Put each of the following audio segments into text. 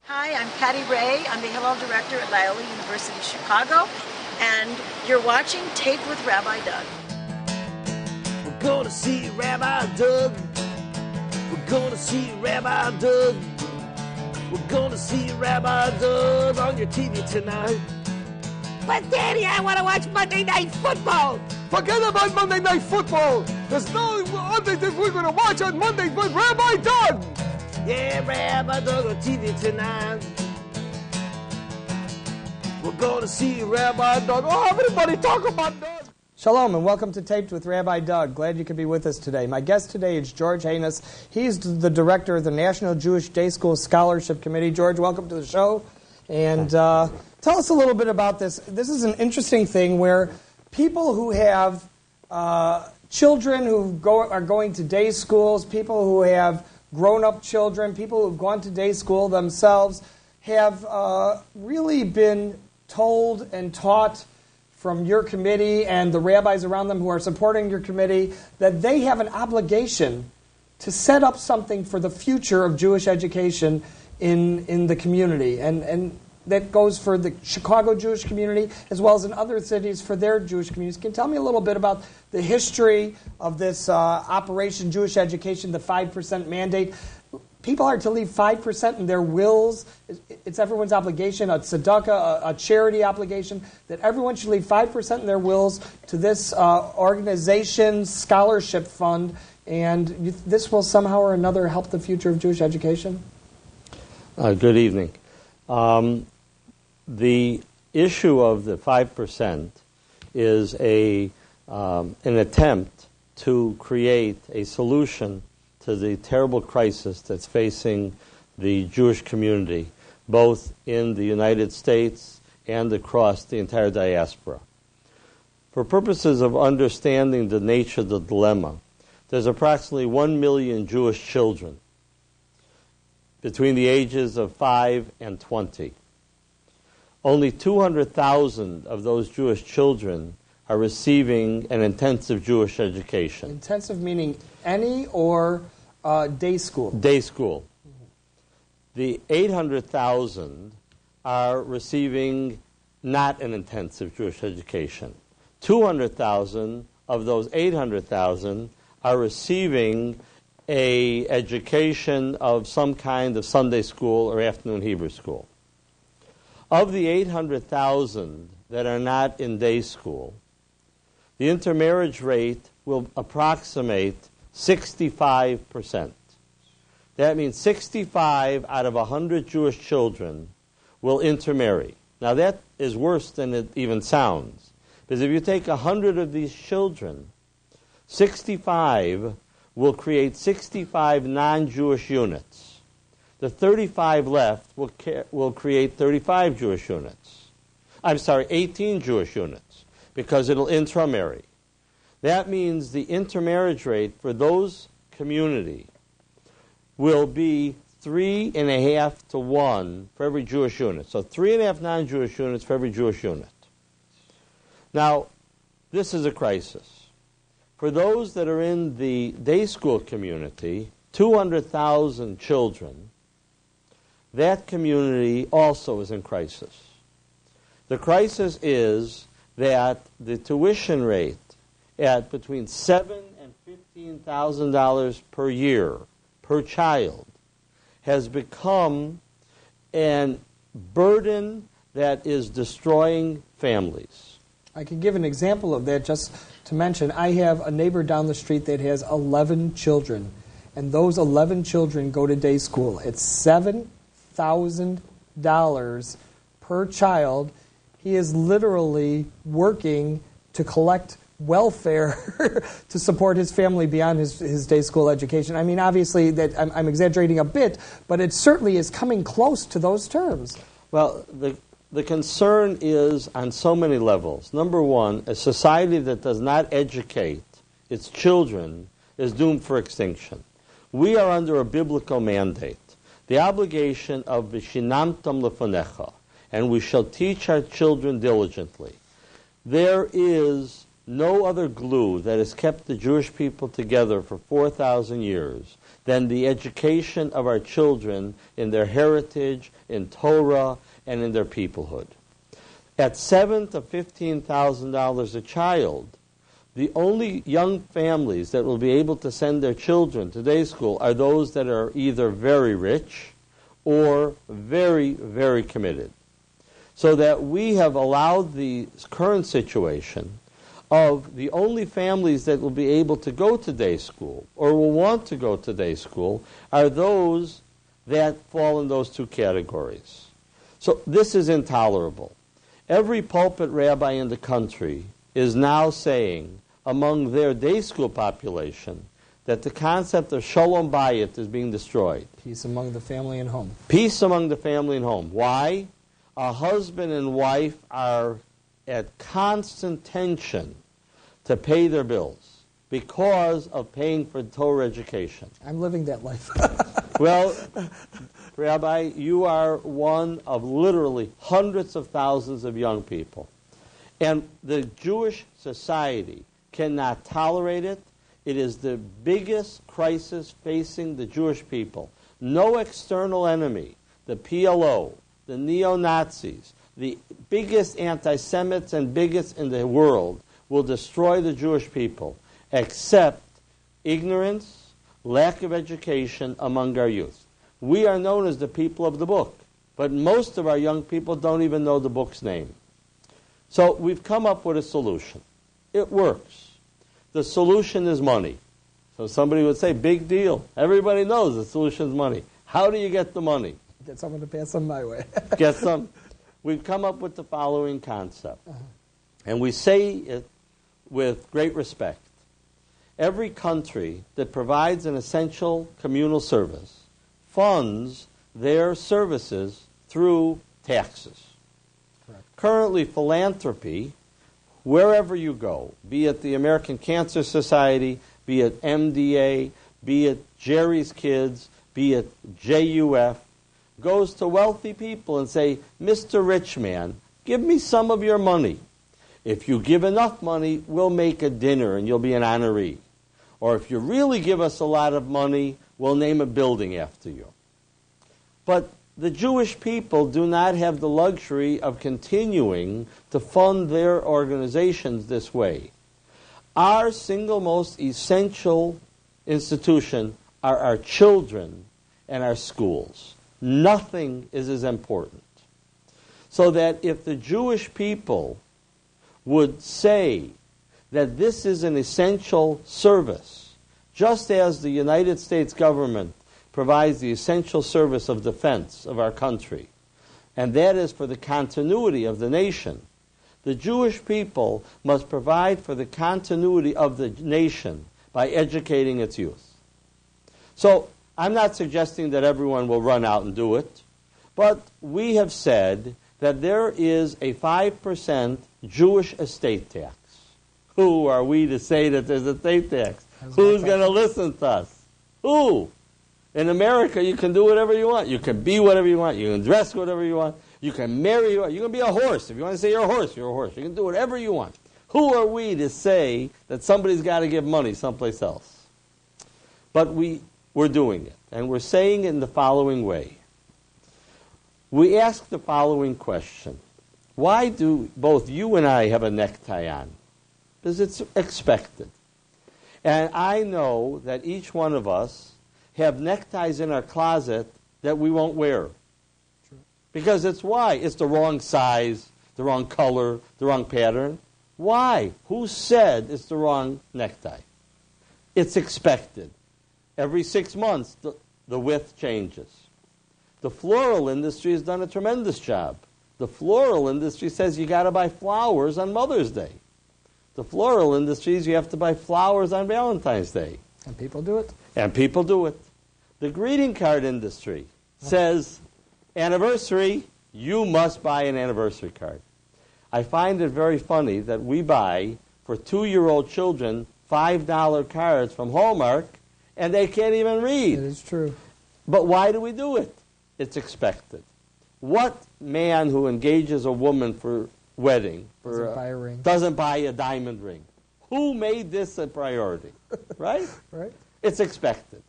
Hi, I'm Patty Ray. I'm the Hillel Director at Loyola University Chicago, and you're watching Taped with Rabbi Doug. We're gonna see Rabbi Doug. We're gonna see Rabbi Doug. We're gonna see Rabbi Doug on your TV tonight. But Daddy, I want to watch Monday Night Football. Forget about Monday Night Football. There's no other thing we're going to watch on Monday but Rabbi Doug. Yeah, Rabbi Doug on TV tonight. We're gonna see Rabbi Doug. Oh, everybody talk about Doug. Shalom and welcome to Taped with Rabbi Doug. Glad you could be with us today. My guest today is George Hanus. He's the director of the National Jewish Day School Scholarship Committee. George, welcome to the show. And tell us a little bit about this. This is an interesting thing where people who have children who are going to day schools, people who have grown-up children, people who have gone to day school themselves, have really been told and taught from your committee and the rabbis around them who are supporting your committee that they have an obligation to set up something for the future of Jewish education in the community. And that goes for the Chicago Jewish community as well as in other cities for their Jewish communities. Can you tell me a little bit about the history of this Operation Jewish Education, the 5% mandate? People are to leave 5% in their wills. It's everyone's obligation, a tzedakah, a charity obligation, that everyone should leave 5% in their wills to this organization, scholarship fund, and this will somehow or another help the future of Jewish education? Good evening. The issue of the 5% is an attempt to create a solution to the terrible crisis that's facing the Jewish community, both in the United States and across the entire diaspora. For purposes of understanding the nature of the dilemma, there's approximately 1 million Jewish children between the ages of 5 and 20. Only 200,000 of those Jewish children are receiving an intensive Jewish education. Intensive meaning any or day school? Day school. Mm-hmm. The 800,000 are receiving not an intensive Jewish education. 200,000 of those 800,000 are receiving an education of some kind of Sunday school or afternoon Hebrew school. Of the 800,000 that are not in day school, the intermarriage rate will approximate 65%. That means 65 out of 100 Jewish children will intermarry. Now that is worse than it even sounds. Because if you take 100 of these children, 65 will create 65 non-Jewish units. The 35 left will create 35 Jewish units. 18 Jewish units, because it'll intramarry. That means the intermarriage rate for those community will be 3.5 to 1 for every Jewish unit. So 3.5 non-Jewish units for every Jewish unit. Now, this is a crisis. For those that are in the day school community, 200,000 children, that community also is in crisis. The crisis is that the tuition rate at between $7,000 and $15,000 per year per child has become a burden that is destroying families. I can give an example of that just to mention. I have a neighbor down the street that has 11 children, and those 11 children go to day school. It's $7,000 per child. He is literally working to collect welfare to support his family beyond his day school education. I mean, obviously, that I'm exaggerating a bit, but it certainly is coming close to those terms. Well, the concern is on so many levels. Number one, a society that does not educate its children is doomed for extinction. We are under a biblical mandate, the obligation of V'shinamtam lefanecha, and we shall teach our children diligently. There is no other glue that has kept the Jewish people together for 4,000 years than the education of our children in their heritage, in Torah, and in their peoplehood. At $7,000 to $15,000 a child, the only young families that will be able to send their children to day school are those that are either very rich or very, very committed. So that we have allowed the current situation of the only families that will be able to go to day school or will want to go to day school are those that fall in those two categories. So this is intolerable. Every pulpit rabbi in the country is now saying among their day school population that the concept of Shalom Bayit is being destroyed. Peace among the family and home. Peace among the family and home. Why? A husband and wife are at constant tension to pay their bills because of paying for Torah education. I'm living that life. Well, Rabbi, you are one of literally hundreds of thousands of young people. And the Jewish society cannot tolerate it. It is the biggest crisis facing the Jewish people. No external enemy, the PLO, the neo-Nazis, the biggest anti-Semites and bigots in the world will destroy the Jewish people, except ignorance, lack of education among our youth. We are known as the people of the book, but most of our young people don't even know the book's name. So we've come up with a solution. It works. The solution is money. So somebody would say, big deal. Everybody knows the solution is money. How do you get the money? Get someone to pass some my way. Get some. We've come up with the following concept. And we say it with great respect. Every country that provides an essential communal service funds their services through taxes. Correct. Currently, philanthropy, wherever you go, be it the American Cancer Society, be it MDA, be it Jerry's Kids, be it JUF, goes to wealthy people and say, Mr. Rich Man, give me some of your money. If you give enough money, we'll make a dinner and you'll be an honoree. Or if you really give us a lot of money, we'll name a building after you. But the Jewish people do not have the luxury of continuing to fund their organizations this way. Our single most essential institution are our children and our schools. Nothing is as important. So that if the Jewish people would say that this is an essential service, just as the United States government provides the essential service of defense of our country, and that is for the continuity of the nation, the Jewish people must provide for the continuity of the nation by educating its youth. So I'm not suggesting that everyone will run out and do it, but we have said that there is a 5% Jewish estate tax. Who are we to say that there's a estate tax? Who's going to listen to us? Who? In America, you can do whatever you want. You can be whatever you want. You can dress whatever you want. You can marry. You can be a horse. If you want to say you're a horse, you're a horse. You can do whatever you want. Who are we to say that somebody's got to give money someplace else? But we're doing it. And we're saying it in the following way. We ask the following question. Why do both you and I have a necktie on? Because it's expected. And I know that each one of us have neckties in our closet that we won't wear. True. Because it's why? It's the wrong size, the wrong color, the wrong pattern. Why? Who said it's the wrong necktie? It's expected. Every 6 months, the width changes. The floral industry has done a tremendous job. The floral industry says you got to buy flowers on Mother's Day. The floral industries, you have to buy flowers on Valentine's Day. And people do it? And people do it. The greeting card industry says, anniversary, you must buy an anniversary card. I find it very funny that we buy, for 2-year-old children, $5 cards from Hallmark, and they can't even read. It is true. But why do we do it? It's expected. What man who engages a woman for wedding Doesn't buy a ring. doesn't buy a diamond ring? Who made this a priority? Right? Right. It's expected.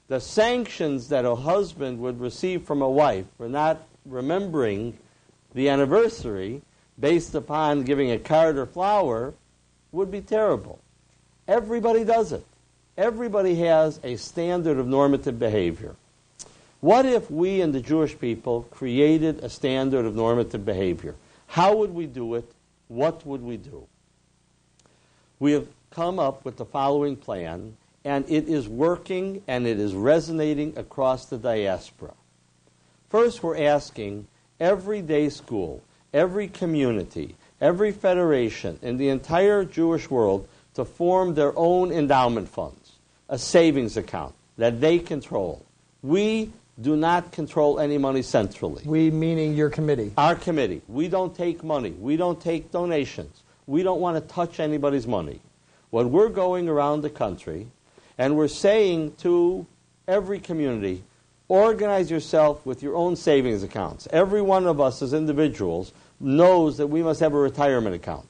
The sanctions that a husband would receive from a wife for not remembering the anniversary based upon giving a card or flower would be terrible. Everybody does it. Everybody has a standard of normative behavior. What if we and the Jewish people created a standard of normative behavior? How would we do it? What would we do? We have come up with the following plan, and it is working and it is resonating across the diaspora. First, we're asking every day school, every community, every federation in the entire Jewish world to form their own endowment funds, a savings account that they control. We do not control any money centrally. We meaning your committee. Our committee. We don't take money. We don't take donations. We don't want to touch anybody's money. When we're going around the country and we're saying to every community, organize yourself with your own savings accounts. Every one of us as individuals knows that we must have a retirement account.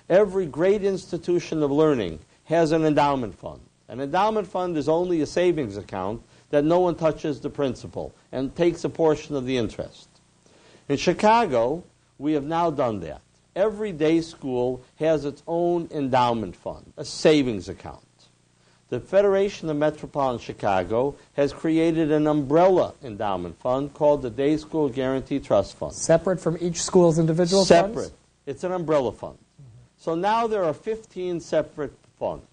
Every great institution of learning has an endowment fund. An endowment fund is only a savings account that no one touches the principal and takes a portion of the interest. In Chicago, we have now done that. Every day school has its own endowment fund, a savings account. The Federation of Metropolitan Chicago has created an umbrella endowment fund called the Day School Guarantee Trust Fund. Separate from each school's individual Separate. funds? It's an umbrella fund. So now there are 15 separate funds.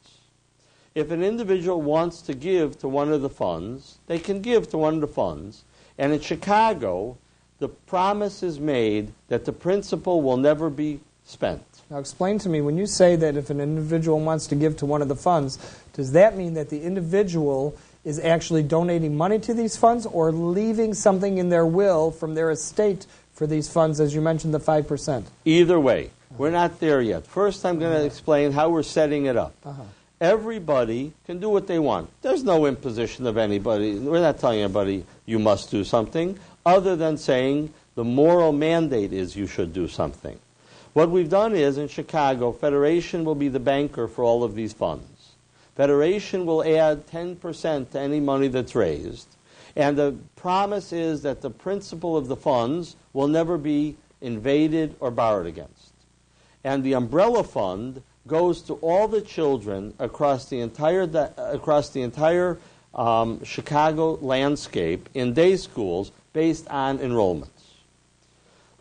If an individual wants to give to one of the funds, they can give to one of the funds. And in Chicago, the promise is made that the principal will never be spent. Now explain to me, when you say that if an individual wants to give to one of the funds, does that mean that the individual is actually donating money to these funds or leaving something in their will from their estate for these funds, as you mentioned, the 5%? Either way. We're not there yet. First, I'm going to explain how we're setting it up. Everybody can do what they want. There's no imposition of anybody. We're not telling anybody you must do something, other than saying the moral mandate is you should do something. What we've done is, in Chicago, Federation will be the banker for all of these funds. Federation will add 10% to any money that's raised. And the promise is that the principal of the funds will never be invaded or borrowed against. And the umbrella fund goes to all the children across the entire Chicago landscape in day schools based on enrollments.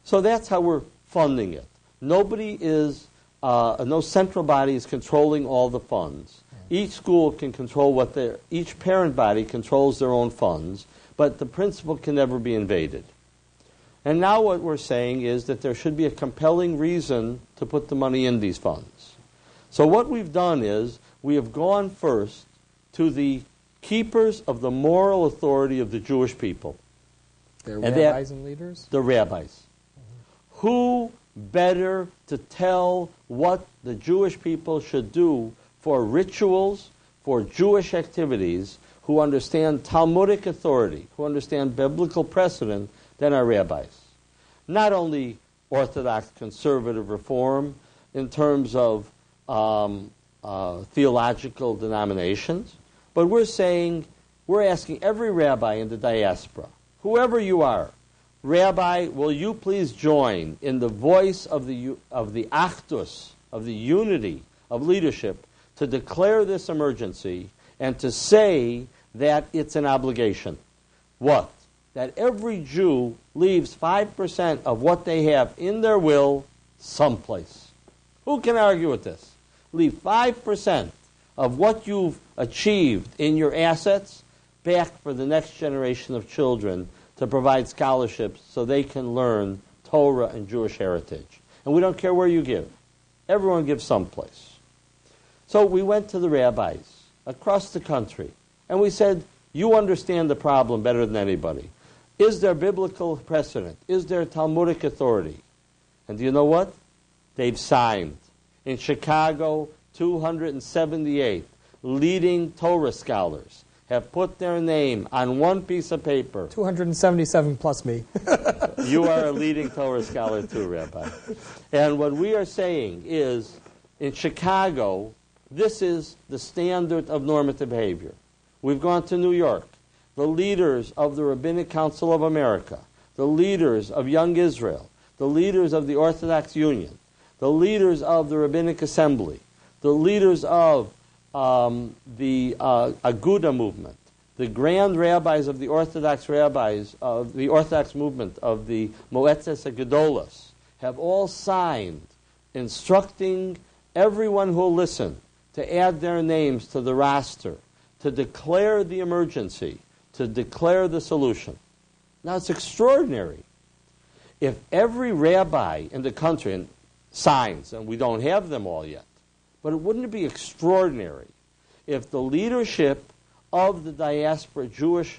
So that's how we're funding it. Nobody is, no central body is controlling all the funds. Each school can control each parent body controls their own funds, but the principal can never be invaded. And now what we're saying is that there should be a compelling reason to put the money in these funds. So what we've done is we have gone first to the keepers of the moral authority of the Jewish people. They're rabbis and leaders? The rabbis. Who better to tell what the Jewish people should do for rituals, for Jewish activities, who understand Talmudic authority, who understand biblical precedent, than our rabbis? Not only Orthodox conservative reform in terms of theological denominations, but we're asking every rabbi in the diaspora, whoever you are, Rabbi, will you please join in the voice of the achdus, of the unity of leadership, to declare this emergency and to say that it's an obligation. What? That every Jew leaves 5% of what they have in their will someplace. Who can argue with this? Leave 5% of what you've achieved in your assets back for the next generation of children to provide scholarships so they can learn Torah and Jewish heritage. And we don't care where you give. Everyone gives someplace. So we went to the rabbis across the country and we said, you understand the problem better than anybody. Is there biblical precedent? Is there Talmudic authority? And do you know what? They've signed. In Chicago, 278 leading Torah scholars have put their name on one piece of paper. 277 plus me. You are a leading Torah scholar too, Rabbi. And what we are saying is, In Chicago, this is the standard of normative behavior. We've gone to New York. The leaders of the Rabbinic Council of America, the leaders of Young Israel, the leaders of the Orthodox Union, the leaders of the Rabbinic Assembly, the leaders of the Aguda movement, the grand rabbis of the Orthodox rabbis of the Orthodox movement of the Moetzes Gedolos have all signed instructing everyone who will listen to add their names to the roster, to declare the emergency, to declare the solution. Now, it's extraordinary. If every rabbi in the country signs, and we don't have them all yet, but wouldn't it be extraordinary if the leadership of the diaspora Jewish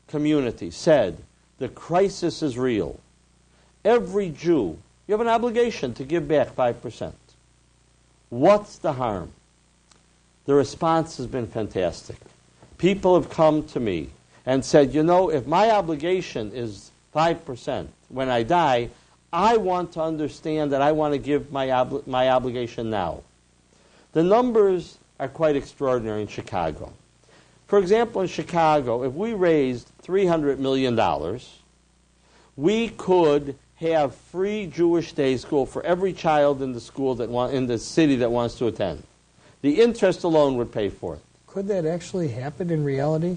community said, the crisis is real. Every Jew, you have an obligation to give back 5%. What's the harm? The response has been fantastic. People have come to me and said, you know, if my obligation is 5% when I die, I want to understand that I want to give my obligation now. The numbers are quite extraordinary in Chicago. For example, in Chicago, if we raised $300 million, we could have free Jewish day school for every child in the school in the city that wants to attend. The interest alone would pay for it. Could that actually happen in reality?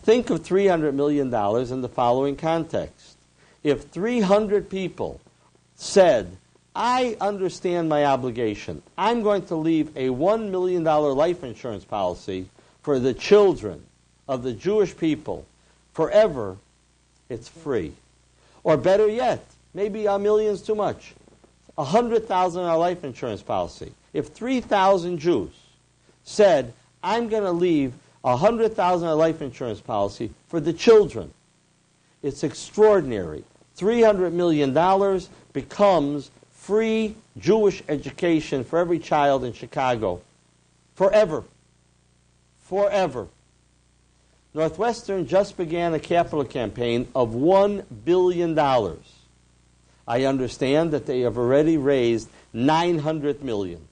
Think of $300 million in the following context. If 300 people said, I understand my obligation, I'm going to leave a $1 million life insurance policy for the children of the Jewish people forever, it's free. Or better yet, maybe $1 million's too much, $100,000 life insurance policy. If 3,000 Jews said, I'm going to leave $100,000 life insurance policy for the children, it's extraordinary. $300 million becomes free Jewish education for every child in Chicago forever. Forever. Northwestern just began a capital campaign of $1 billion. I understand that they have already raised $900 million.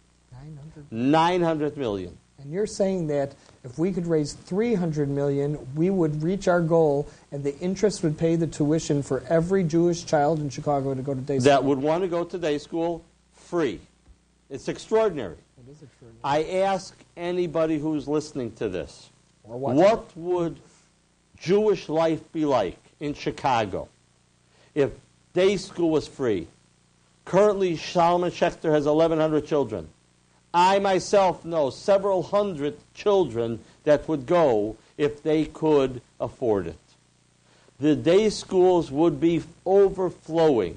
$900 million. And you're saying that if we could raise $300 million, we would reach our goal, and the interest would pay the tuition for every Jewish child in Chicago to go to day school. That would want to go to day school free. It's extraordinary. It is extraordinary. I ask anybody who's listening to this, Or watching. what would Jewish life be like in Chicago if day school was free? Currently, Shalom Schechter has 1,100 children. I myself know several hundred children that would go if they could afford it. The day schools would be overflowing.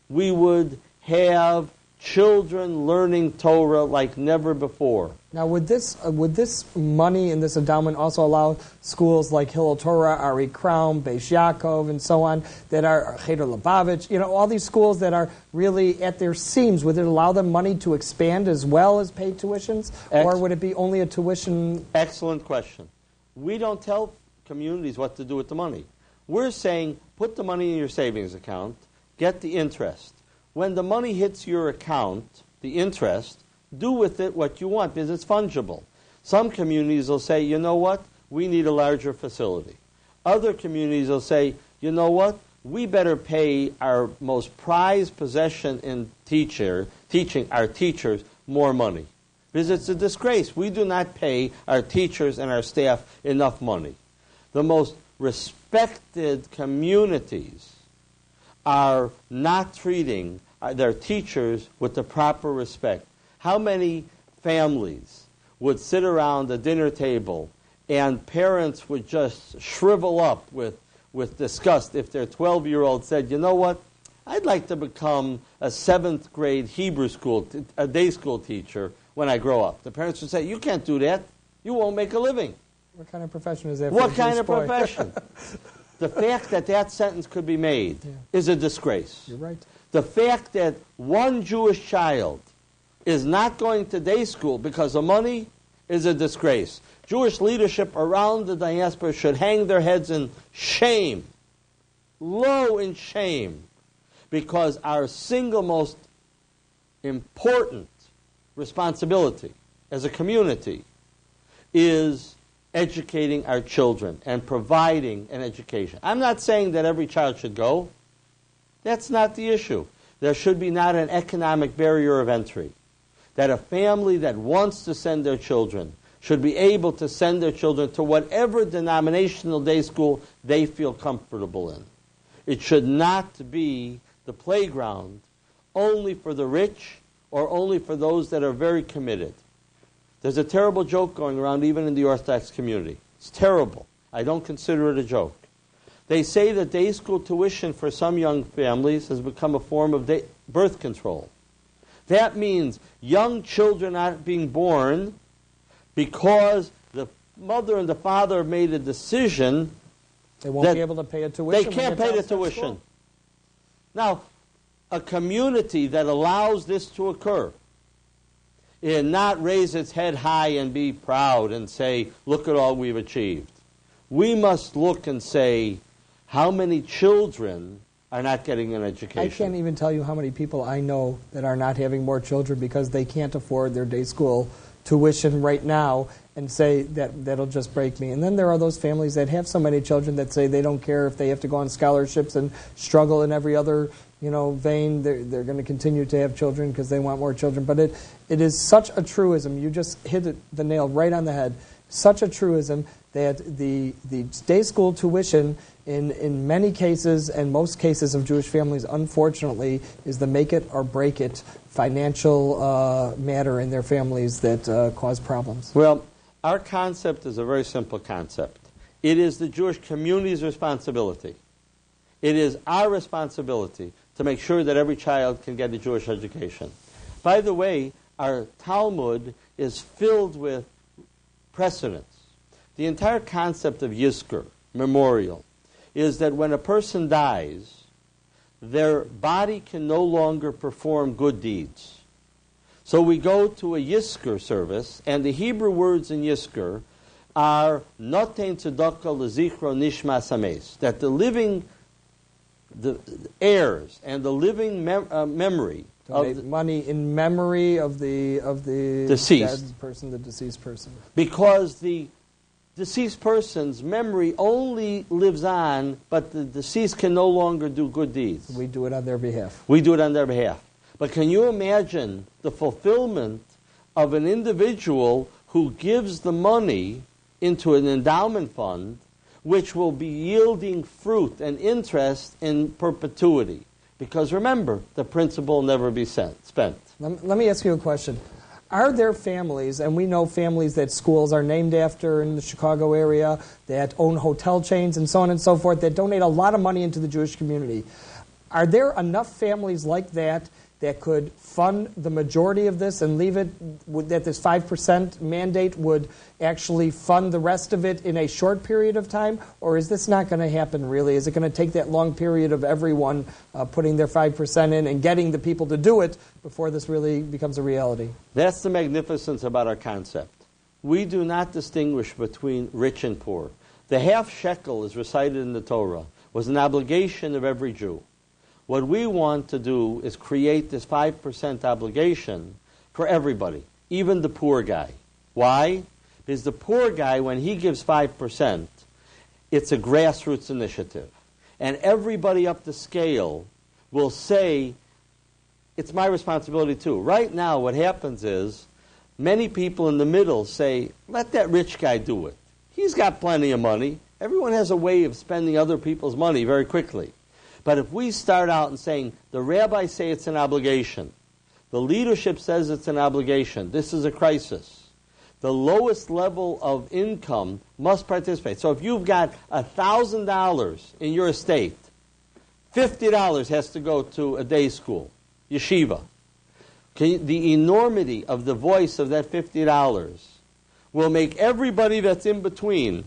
We would have children learning Torah like never before. Now, would this money and this endowment also allow schools like Hillel Torah, Ari Crown, Beis Yaakov, and so on, that are Cheder Lubavitch, all these schools that are really at their seams, would it allow them money to expand as well as pay tuitions? Or would it be only a tuition? Excellent question. We don't tell communities what to do with the money. We're saying, put the money in your savings account, get the interest. When the money hits your account, the interest, do with it what you want because it's fungible. Some communities will say, you know what, we need a larger facility. Other communities will say, you know what, we better pay our most prized possession in teaching our teachers more money. Because it's a disgrace. We do not pay our teachers and our staff enough money. The most respected communities are not treating their teachers with the proper respect. How many families would sit around the dinner table and parents would just shrivel up with disgust if their 12-year-old said, you know what, I'd like to become a 7th grade Hebrew school, a day school teacher when I grow up. The parents would say, you can't do that. You won't make a living. What kind of profession is that? What kind of profession? The fact that that sentence could be made is a disgrace. You're right. The fact that one Jewish child is not going to day school because of money is a disgrace. Jewish leadership around the diaspora should hang their heads in shame, low in shame, because our single most important responsibility as a community is educating our children and providing an education. I'm not saying that every child should go. That's not the issue. There should be not an economic barrier of entry. That a family that wants to send their children should be able to send their children to whatever denominational day school they feel comfortable in. It should not be the playground only for the rich or only for those that are very committed. There's a terrible joke going around even in the Orthodox community. It's terrible. I don't consider it a joke. They say that day school tuition for some young families has become a form of birth control. That means young children aren't being born because the mother and the father have made a decision. They won't be able to pay a tuition. They can't pay the tuition. Now, a community that allows this to occur and not raise its head high and be proud and say, look at all we've achieved. We must look and say, how many children are not getting an education? I can't even tell you how many people I know that are not having more children because they can't afford their day school tuition right now and say that'll just break me. And then there are those families that have so many children that say they don't care if they have to go on scholarships and struggle in every other vein. They're going to continue to have children because they want more children. But it is such a truism. You just hit the nail right on the head. Such a truism that the day school tuition in many cases and most cases of Jewish families, unfortunately, is the make it or break it financial matter in their families that cause problems. Well, our concept is a very simple concept. It is the Jewish community's responsibility. It is our responsibility to make sure that every child can get a Jewish education. By the way, our Talmud is filled with precedents. The entire concept of Yizkor, memorial, is that when a person dies, their body can no longer perform good deeds. So we go to a Yizkor service, and the Hebrew words in Yizkor are Noten Tzedakah Lezichro Nishmas Hames, that the heirs and the living memory donate money in memory of the deceased dead person, the deceased person. Because the deceased person's memory only lives on, but the deceased can no longer do good deeds. We do it on their behalf. We do it on their behalf. But can you imagine the fulfillment of an individual who gives the money into an endowment fund which will be yielding fruit and interest in perpetuity? Because remember, the principal will never be spent. Let me ask you a question. Are there families, and we know families that schools are named after in the Chicago area, that own hotel chains and so on and so forth, that donate a lot of money into the Jewish community? Are there enough families like that that could fund the majority of this and leave it, that this 5% mandate would actually fund the rest of it in a short period of time? Or is this not going to happen really? Is it going to take that long period of everyone putting their 5% in and getting the people to do it before this really becomes a reality? That's the magnificence about our concept. We do not distinguish between rich and poor. The half shekel is recited in the Torah, was an obligation of every Jew. What we want to do is create this 5% obligation for everybody, even the poor guy. Why? Because the poor guy, when he gives 5%, it's a grassroots initiative. And everybody up the scale will say, it's my responsibility too. Right now, what happens is, many people in the middle say, let that rich guy do it. He's got plenty of money. Everyone has a way of spending other people's money very quickly. But if we start out and saying, the rabbis say it's an obligation, the leadership says it's an obligation, this is a crisis, the lowest level of income must participate. So if you've got $1,000 in your estate, $50 has to go to a day school, yeshiva. The enormity of the voice of that $50 will make everybody that's in between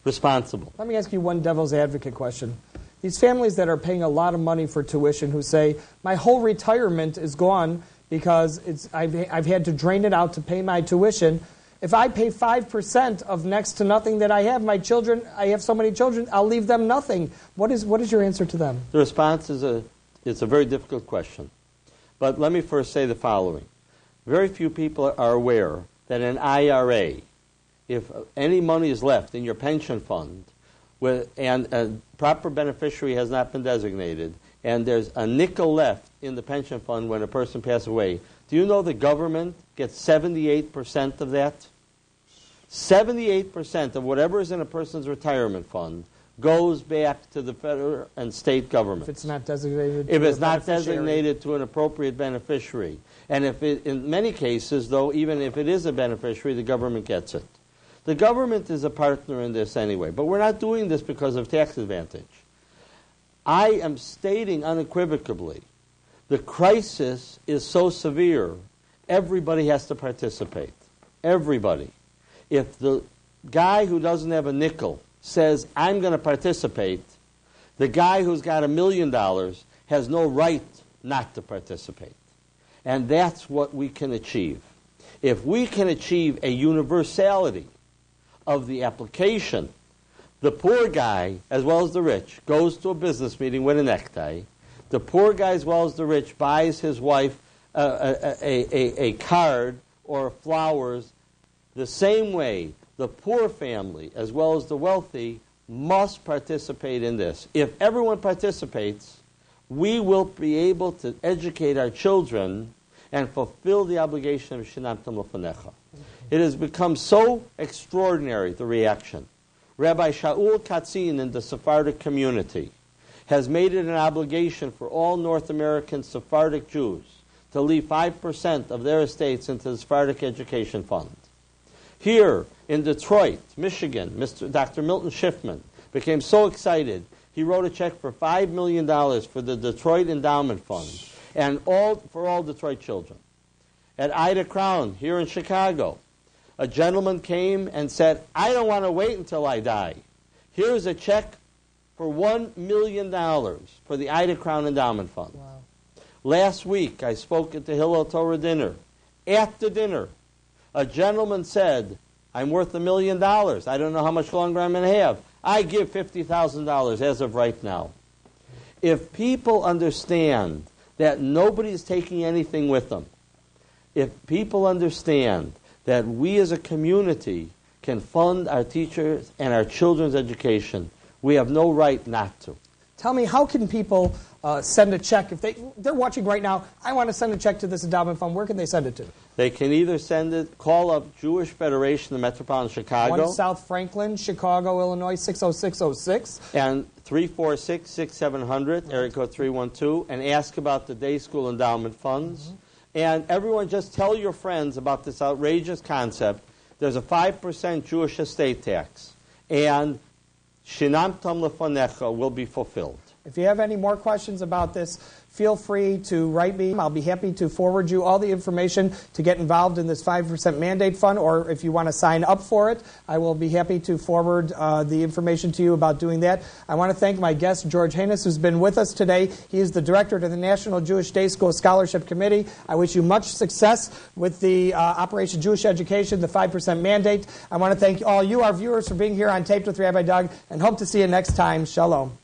responsible. Let me ask you one devil's advocate question. These families that are paying a lot of money for tuition who say, my whole retirement is gone because I've had to drain it out to pay my tuition. If I pay 5% of next to nothing that I have, my children, I have so many children, I'll leave them nothing. What is your answer to them? The response is it's a very difficult question. But let me first say the following. very few people are aware that an IRA, if any money is left in your pension fund, and a proper beneficiary has not been designated, and there's a nickel left in the pension fund when a person passes away, do you know the government gets 78% of that? 78% of whatever is in a person's retirement fund goes back to the federal and state government. If it's not designated. If it's not designated to an appropriate beneficiary. And if it, in many cases, though, even if it is a beneficiary, the government gets it. The government is a partner in this anyway, but we're not doing this because of tax advantage. I am stating unequivocally, the crisis is so severe, everybody has to participate. Everybody. If the guy who doesn't have a nickel says, I'm going to participate, the guy who's got $1 million has no right not to participate. And that's what we can achieve. If we can achieve a universality of the application, the poor guy, as well as the rich, goes to a business meeting with a necktie. The poor guy, as well as the rich, buys his wife a card or flowers. The same way, the poor family, as well as the wealthy, must participate in this. If everyone participates, we will be able to educate our children and fulfill the obligation of Shinamtam L'Fanecha. It has become so extraordinary, the reaction. Rabbi Shaul Katzin in the Sephardic community has made it an obligation for all North American Sephardic Jews to leave 5% of their estates into the Sephardic Education Fund. Here in Detroit, Michigan, Dr. Milton Schiffman became so excited, he wrote a check for $5 million for the Detroit Endowment Fund and for all Detroit children. At Ida Crown, here in Chicago, a gentleman came and said, I don't want to wait until I die. Here's a check for $1 million for the Ida Crown Endowment Fund. Wow. Last week, I spoke at the Hillel Torah dinner. At the dinner, a gentleman said, I'm worth $1 million. I don't know how much longer I'm going to have. I give $50,000 as of right now. If people understand that nobody is taking anything with them, if people understand that we as a community can fund our teachers and our children's education, we have no right not to. Tell me, how can people send a check? If they're watching right now, I want to send a check to this endowment fund. Where can they send it to? They can either send it, call up Jewish Federation, the Metropolitan Chicago. 1 South Franklin, Chicago, Illinois, 60606. And 346-6700, area code 312, and ask about the day school endowment funds. Mm-hmm. And everyone just tell your friends about this outrageous concept. There's a 5% Jewish estate tax. And Shinamtam L'Fanecha will be fulfilled. If you have any more questions about this, feel free to write me. I'll be happy to forward you all the information to get involved in this 5% mandate fund, or if you want to sign up for it, I will be happy to forward the information to you about doing that. I want to thank my guest, George Hanus, who's been with us today. He is the director of the National Jewish Day School Scholarship Committee. I wish you much success with the Operation Jewish Education, the 5% mandate. I want to thank all you, our viewers, for being here on Taped with Rabbi Doug, and hope to see you next time. Shalom.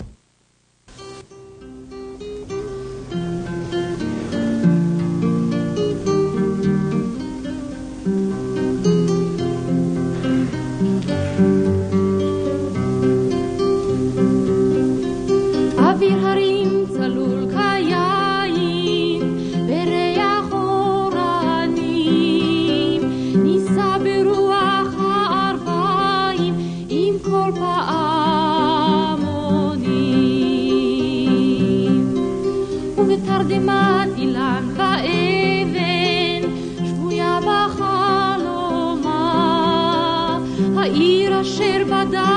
העיר אשר בדרך